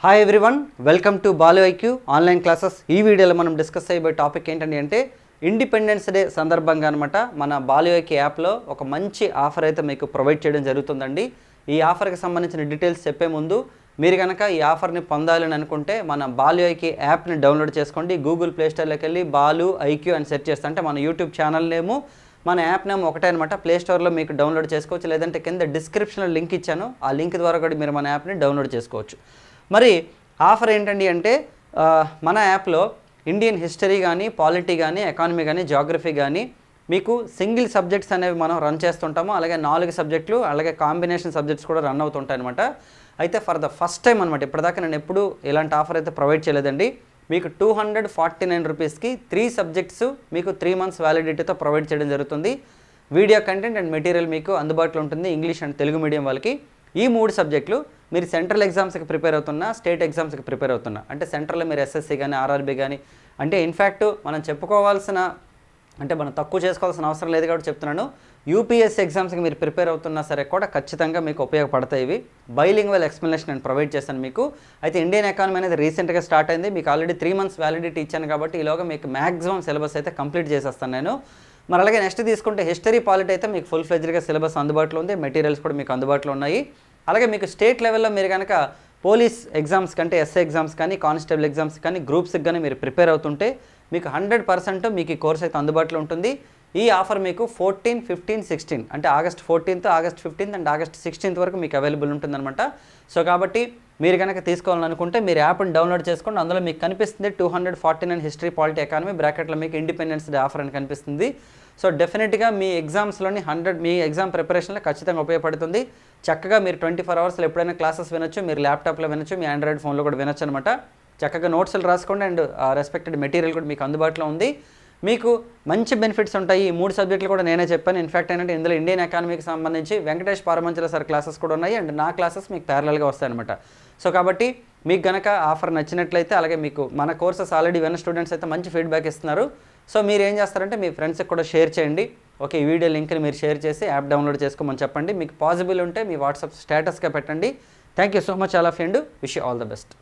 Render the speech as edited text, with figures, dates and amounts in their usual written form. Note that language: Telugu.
Hi everyone, welcome to Balu IQ online classes. ఈ వీడియోలో మనం డిస్కస్ అయ్యే టాపిక్ ఏంటంటే ఇండిపెండెన్స్ డే సందర్భంగా అనమాట మన బాలు ఐక్యూ యాప్లో ఒక మంచి ఆఫర్ అయితే మీకు ప్రొవైడ్ చేయడం జరుగుతుందండి. ఈ ఆఫర్కి సంబంధించిన డీటెయిల్స్ చెప్పే ముందు మీరు కనుక ఈ ఆఫర్ని పొందాలని అనుకుంటే మన బాలు ఐక్యూ యాప్ని డౌన్లోడ్ చేసుకోండి. గూగుల్ ప్లేస్టోర్లోకి వెళ్ళి బాలు ఐక్యూ అని సెర్చ్ చేస్తే అంటే మన యూట్యూబ్ ఛానల్ నేము మన యాప్ నేమ్ ఒకటే అనమాట. ప్లేస్టోర్లో మీకు డౌన్లోడ్ చేసుకోవచ్చు, లేదంటే కింద డిస్క్రిప్షన్లో లింక్ ఇచ్చాను, ఆ లింక్ ద్వారా కూడా మీరు మన యాప్ని డౌన్లోడ్ చేసుకోవచ్చు. మరి ఆఫర్ ఏంటండి అంటే మన యాప్లో ఇండియన్ హిస్టరీ కానీ, పాలిటీ కానీ, ఎకానమీ కానీ, జాగ్రఫీ కానీ మీకు సింగిల్ సబ్జెక్ట్స్ అనేవి మనం రన్ చేస్తుంటాము. అలాగే 4 సబ్జెక్టులు అలాగే కాంబినేషన్ సబ్జెక్ట్స్ కూడా రన్ అవుతుంటాయి అనమాట. అయితే ఫర్ ద ఫస్ట్ టైం అనమాట, ఇప్పటిదాకా నేను ఎప్పుడు ఇలాంటి ఆఫర్ అయితే ప్రొవైడ్ చేయలేదండి. మీకు 249 రూపీస్కి 3 సబ్జెక్ట్స్ మీకు 3 months వ్యాలిడిటీతో ప్రొవైడ్ చేయడం జరుగుతుంది. వీడియో కంటెంట్ అండ్ మెటీరియల్ మీకు అందుబాటులో ఉంటుంది ఇంగ్లీష్ అండ్ తెలుగు మీడియం వాళ్ళకి. ఈ 3 సబ్జెక్టులు మీరు సెంట్రల్ ఎగ్జామ్స్కి ప్రిపేర్ అవుతున్నా, స్టేట్ ఎగ్జామ్స్కి ప్రిపేర్ అవుతున్నా, అంటే సెంట్రల్లో మీరు ఎస్ఎస్సి కానీ, ఆర్ఆర్బీ కానీ, అంటే ఇన్ఫ్యాక్ట్ మనం చెప్పుకోవాల్సిన అంటే మనం తక్కువ చేసుకోవాల్సిన అవసరం లేదు కాబట్టి చెప్తున్నాను. యూపీఎస్సీ ఎగ్జామ్స్కి మీరు ప్రిపేర్ అవుతున్నా సరే కూడా ఖచ్చితంగా మీకు ఉపయోగపడతాయి. ఇవి బైలింగ్వల్ ఎక్స్ప్లెనేషన్ నేను ప్రొవైడ్ చేశాను మీకు. అయితే ఇండియన్ ఎకానమీ అనేది రీసెంట్గా స్టార్ట్ అయింది. మీకు ఆల్రెడీ 3 months వ్యాలిడిటీ ఇచ్చాను కాబట్టి ఈలోగా మీకు మ్యాక్సిమం సిలబస్ అయితే కంప్లీట్ చేసేస్తాను నేను. మరి అలాగే నెక్స్ట్ తీసుకుంటే హిస్టరీ, పాలిటీ అయితే మీకు ఫుల్ ఫ్లెడ్జ్డ్గా సిలబస్ అందుబాటులో ఉంది, మెటీరియల్స్ కూడా మీకు అందుబాటులో ఉన్నాయి. అలాగే మీకు స్టేట్ లెవెల్లో మీరు కనుక పోలీస్ ఎగ్జామ్స్ కంటే ఎస్ఐ ఎగ్జామ్స్ కానీ, కానిస్టేబుల్ ఎగ్జామ్స్ కానీ, గ్రూప్స్కి కానీ మీరు ప్రిపేర్ అవుతుంటే మీకు 100% మీకు ఈ కోర్స్ అయితే అందుబాటులో ఉంటుంది. ఈ ఆఫర్ మీకు 14, 15, 16 అంటే August 14th, August 15th and August 16th వరకు మీకు అవైలబుల్ ఉంటుందన్నమాట. సో కాబట్టి మీరు కనుక తీసుకోవాలనుకుంటే మీరు యాప్ని డౌన్లోడ్ చేసుకోండి. అందులో మీకు కనిపిస్తుంది 249 హిస్టరీ, పాలిటీ, ఎకానమీ బ్రాకెట్లో మీకు ఇండిపెండెన్స్ డే ఆఫర్ అని కనిపిస్తుంది. సో డెఫినెట్గా మీ ఎగ్జామ్స్లోని మీ ఎగ్జామ్ ప్రిపరేషన్లో ఖచ్చితంగా ఉపయోగపడుతుంది. చక్కగా మీరు 24 hours ఎప్పుడైనా క్లాసెస్ వినొచ్చు, మీరు ల్యాప్టాప్లో వినొచ్చు, మీ ఆండ్రాయిడ్ ఫోన్లో కూడా వినొచ్చు అనమాట. చక్కగా నోట్స్లు రాసుకోండి అండ్ రెస్పెక్టెడ్ మెటీరియల్ కూడా మీకు అందుబాటులో ఉంది. మీకు మంచి బెనిఫిట్స్ ఉంటాయి. ఈ 3 సబ్జెక్టులు కూడా నేనే చెప్పాను. ఇన్ఫ్యాక్ట్ ఏంటంటే ఇందులో ఇండియన్ ఎకానమీకి సంబంధించి వెంకటేష్ పారమంచుల సార్ క్లాసెస్ కూడా ఉన్నాయి అండ్ నా క్లాసెస్ మీకు ప్యారలల్గా వస్తాయన్నమాట. సో కాబట్టి మీకు గనక ఆఫర్ నచ్చినట్లయితే, అలాగే మీకు మన కోర్సెస్ ఆల్రెడీ విన్న స్టూడెంట్స్ అయితే మంచి ఫీడ్బ్యాక్ ఇస్తున్నారు. సో మీరు ఏం చేస్తారంటే మీ ఫ్రెండ్స్కి కూడా షేర్ చేయండి. ఓకే, ఈ వీడియో లింక్ని మీరు షేర్ చేసి యాప్ డౌన్లోడ్ చేసుకోమని చెప్పండి. మీకు పాసిబుల్ ఉంటే మీ వాట్సాప్ స్టేటస్గా పెట్టండి. Thank you so much all of you and wish you all the best.